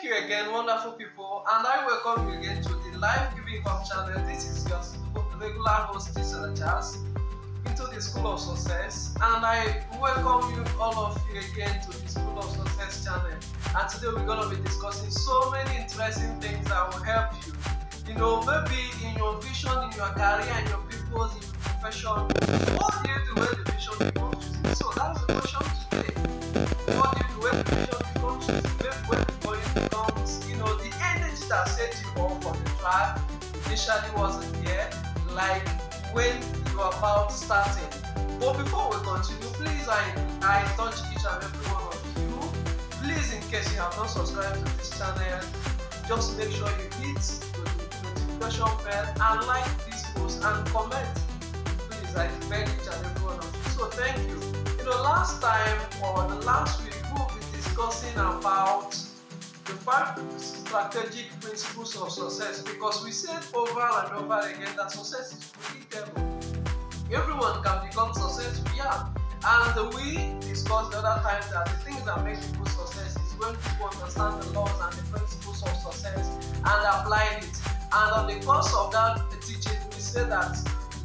you again, wonderful people, and I welcome you again to the Life Giving Up channel. This is your regular host, Teacher Charles, into the School of Success, and I welcome you, all of you, again to the School of Success channel. And today we're going to be discussing so many interesting things that will help you. Maybe in your vision, in your career, in your purpose, in your profession. What do you do when the vision becomes choosing? So that's the question today. What do you do when the vision becomes choosing? Maybe when the body becomes, the energy that set you off on the track initially wasn't there, like when you are about starting. But before we continue, please, I touch each and every one of you. Please, in case you have not subscribed to this channel, just make sure you hit the notification bell and like this post and comment. Please, I beg each and every one of you. So thank you. Last time or the last week we'll be discussing about the 5 strategic principles of success, because we said over and over again that success is predictable. Everyone can become successful, yeah. And we discussed the other time that the things that make people success is when people understand the laws and the principles of success and apply it. And on the course of that teaching, we said that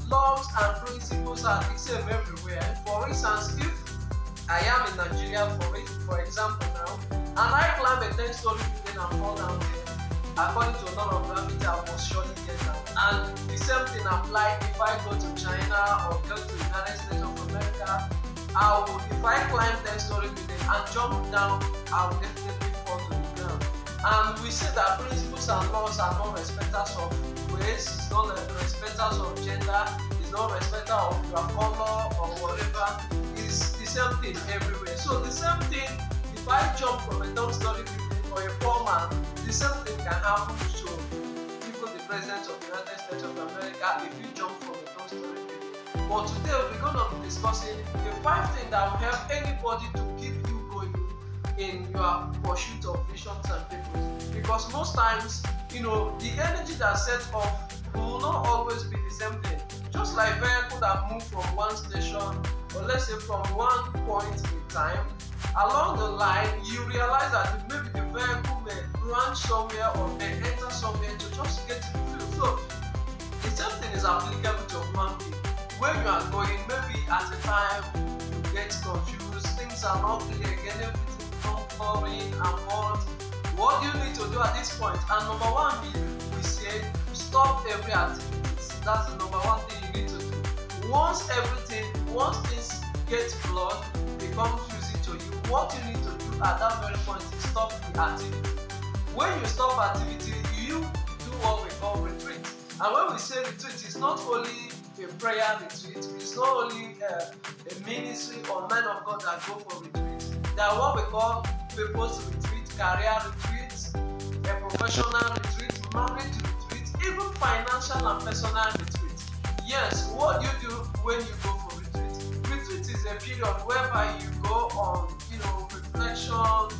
laws and principles are the same everywhere. For instance, if I am in Nigeria, for example now, and I climb a 10-story building and fall down there, according to a law of gravity, I will surely get down. And the same thing applies if I go to China or go to the United States of America. If I climb 10-story building and jump down, I will definitely fall to the ground. And we say that principles and laws are not respecters of race, it's not respecters of gender, it's not respecter of your color or whatever. It's the same thing everywhere. So the same thing, if I jump from a 10-story building or a poor man, the same thing can happen to even the president of the United States of America if you jump from a 10-story building. But today we're going to be discussing the 5 things that will help anybody to keep you going in your pursuit of visions and purpose. Because most times, the energy that sets off will not always be the same thing. Just like vehicles that move from one station, or let's say from one point in time, along the line you realize that maybe the vehicle may branch somewhere or may enter somewhere to just get to the field. So the same thing is applicable to human being. When you are going, maybe at a time you get confused, things are not clear again, everything becomes boring and bored. What do you need to do at this point? And number one, we say stop every activity. That's the number one thing you need to do. Once things get flawed, becomes easy to you, what you need to do at that very point is stop the activity. When you stop activity, you do what we call retreat. And when we say retreat, it's not only a prayer retreat, it's not only a ministry or men of God that go for retreat. They are what we call purpose retreat, career retreat, a professional retreat, marriage retreat, even financial and personal retreat. Yes, what you do when you go for retreat? Retreat is a period whereby you go on, reflection,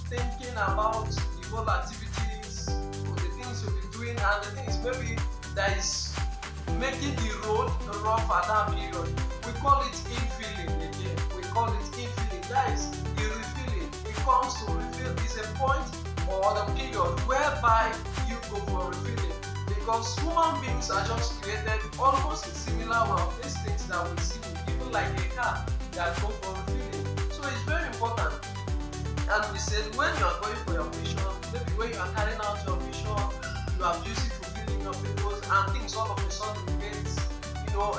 thinking about the whole activities, or the things you'll be doing, and the things maybe that is making the road rough at that period. We call it infilling again. We call it infilling. That is the refilling. It comes to refill is a point or the period whereby you go for refilling. Because human beings are just created almost a similar way of these things that we see, even like a car that go for refilling. So it's very important. And we said when you are going for your vision, maybe when you are carrying out your vision, you are busy fulfilling your purpose, and things all of a sudden get,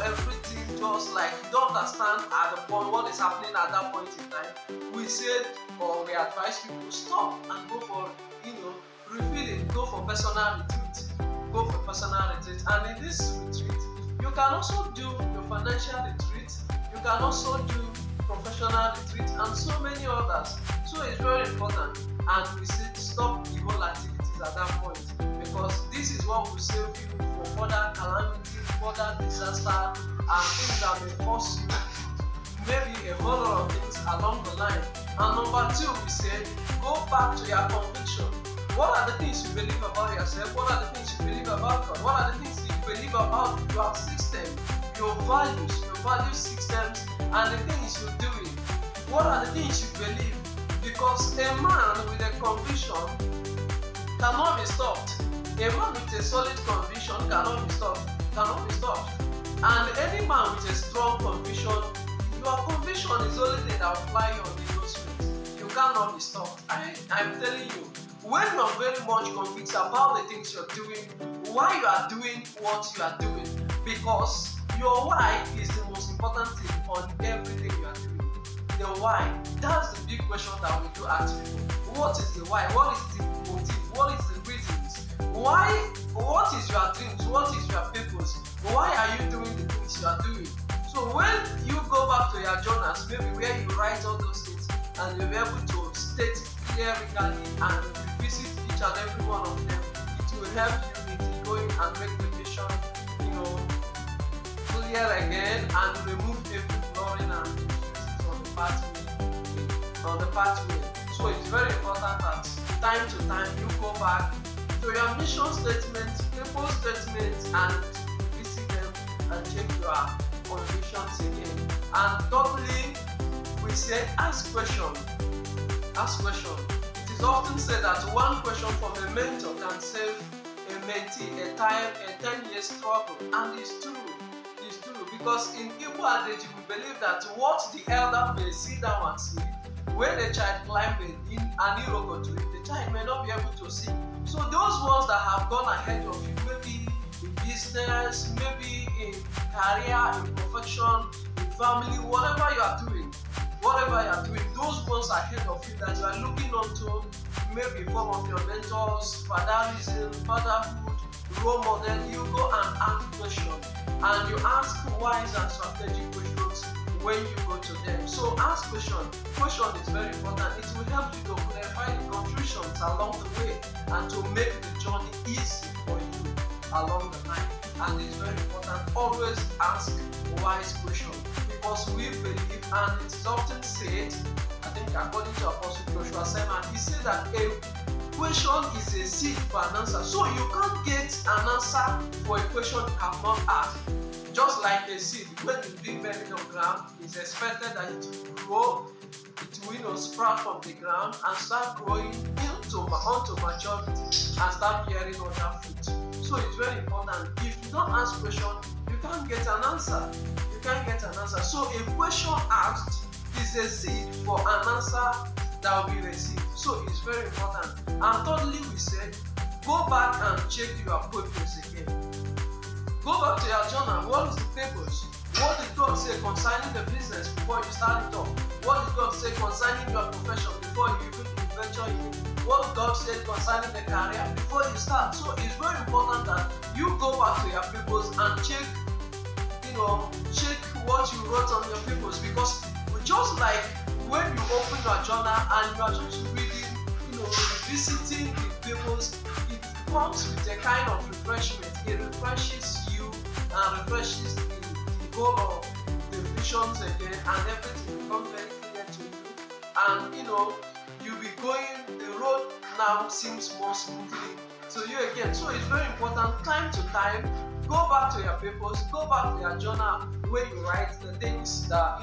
everything just like you don't understand at the point what is happening at that point in time. We said or we advise people stop and go for, refilling, go for personal retreat. Go for personal retreat. And in this retreat, you can also do your financial retreat, you can also do professional retreat, and so many others. So it's very important. And we say stop the whole activities at that point, because this is what will save you for further calamity, further disaster, and things that may cause you maybe a whole lot of things along the line. And number 2, we say go back to your conviction. What are the things you believe about yourself? What are the things you believe about God? What are the things you believe about your system, your value systems, and the things you're doing? What are the things you believe? Because a man with a conviction cannot be stopped. A man with a solid conviction cannot be stopped. Cannot be stopped. And any man with a strong conviction, your conviction is the only thing that will fly you on the nose street. You cannot be stopped. I'm telling you, when you are very much convinced about the things you're doing, why you are doing what you are doing, because your why is the most important thing on everything you are doing. The why, that's the big question that we do ask people. What is the why? What is the motive? What is the reasons? Why? What is your dreams? What is your purpose? Why are you doing the things you are doing? So when you go back to your journals, maybe where you write all those things, and you'll be able to state clearly and revisit each and every one of them, it will help you with going and make the vision, clear again, and remove every blurring and injustice on the pathway. So it's very important that time to time you go back to your mission statements, purpose statements, and revisit them and check your convictions again. And thirdly, we say ask questions. Ask questions. It is often said that one question from a mentor can save a mentee a 10-year struggle, and it's true. It's true, because in Igbo adage we believe that what the elder may sit down and see, when the child climbs an iroko to it, the child may not be able to see. So those ones that have gone ahead of you, maybe in business, maybe in career, in profession, in family, whatever you are doing, those ones ahead of you that you are looking onto, maybe in form of your mentors, fatherhood, role model, you go and ask questions, and you ask wise and strategic questions when you go to them. So ask questions. Question is very important. It will help you to clarify the confusions along the way and to make the journey easy for you along the line. And it's very important. Always ask wise questions, because we believe, and it is often said, I think according to Apostle Joshua Simon, he said that a question is a seed for an answer. So you can't get an answer for a question you have not asked. Just like a seed, when it's being buried on the ground, it's expected that it will grow, it will sprout from the ground and start growing onto maturity and start bearing other fruit. So it's very important. If you don't ask questions, you can't get an answer. You can't get an answer. So a question asked is a seed for an answer that will be received. So it's very important. And thirdly, we said, go back and check your purpose again. Go back to your journal. What is the purpose? What did God say concerning the business before you start it off? What did God say concerning your profession before you even venture in it? What did God say concerning the career before you start? So it's very important that you go back to your purpose and check what you wrote on your purpose, because just like when you open your journal and you are just reading, revisiting the purpose, it comes with a kind of refreshment. It refreshes you and refreshes the goal of the visions again, and everything becomes very clear to you. And you'll be going, the road now seems more smoothly to you again. So it's very important, time to time, go back to your purpose, go back to your journal where you write the things that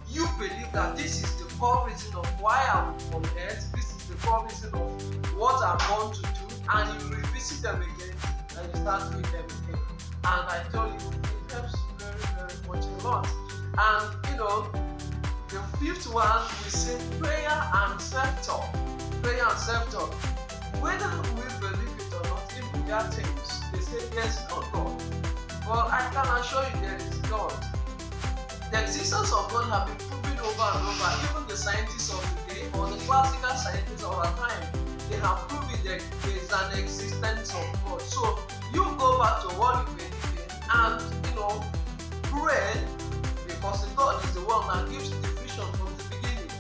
you believe that this is the core reason of why I'm on earth, this is the core reason of what I'm born to do, and you revisit them again and you start doing them again. And I tell you, it helps very, very much a lot. And the fifth one, we say prayer and self-talk. Prayer and self-talk. Whether we believe it or not, even their things, they say there's no God. But I can assure you there is God. The existence of God has been proven over and over. Even the scientists of today, or the classical scientists of our time, they have proven that there is an existence of God. So you go back to what you believe in and pray, because God is the one that gives the vision from the beginning.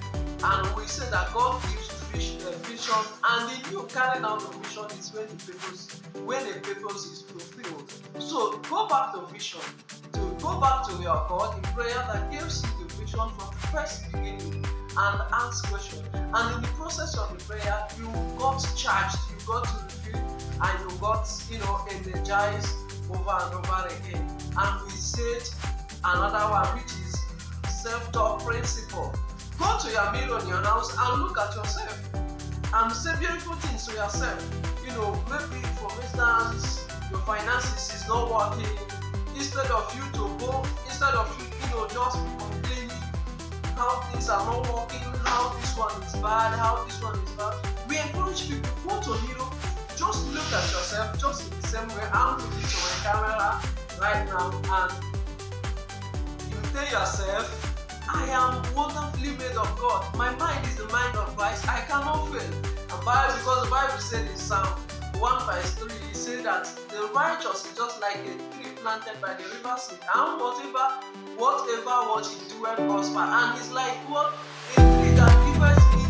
And we say that God gives the vision, and in you carrying out the vision is when the purpose is fulfilled. So go back to vision, go back to your God in prayer that gives you the vision from the first beginning, and ask questions. And in the process of the prayer, you got charged, you got to refill, and you got energized over and over again. And we said another one, which is self-talk principle. Go to your mirror in your house and look at yourself and and say beautiful things to yourself. Maybe for instance, your finances is not working. Instead of just complaining how things are not working, how this one is bad, how this one is bad. We encourage people just look at yourself just in the same way. I'm looking to my camera right now, and you tell yourself, I am wonderfully made of God. My mind is the mind of Christ. I cannot fail. Because the Bible said in Psalm 1 verse 3, it said that the righteous is just like a tree planted by the river sea, and whatever what he doeth prosper. And it's like what? A tree that giveth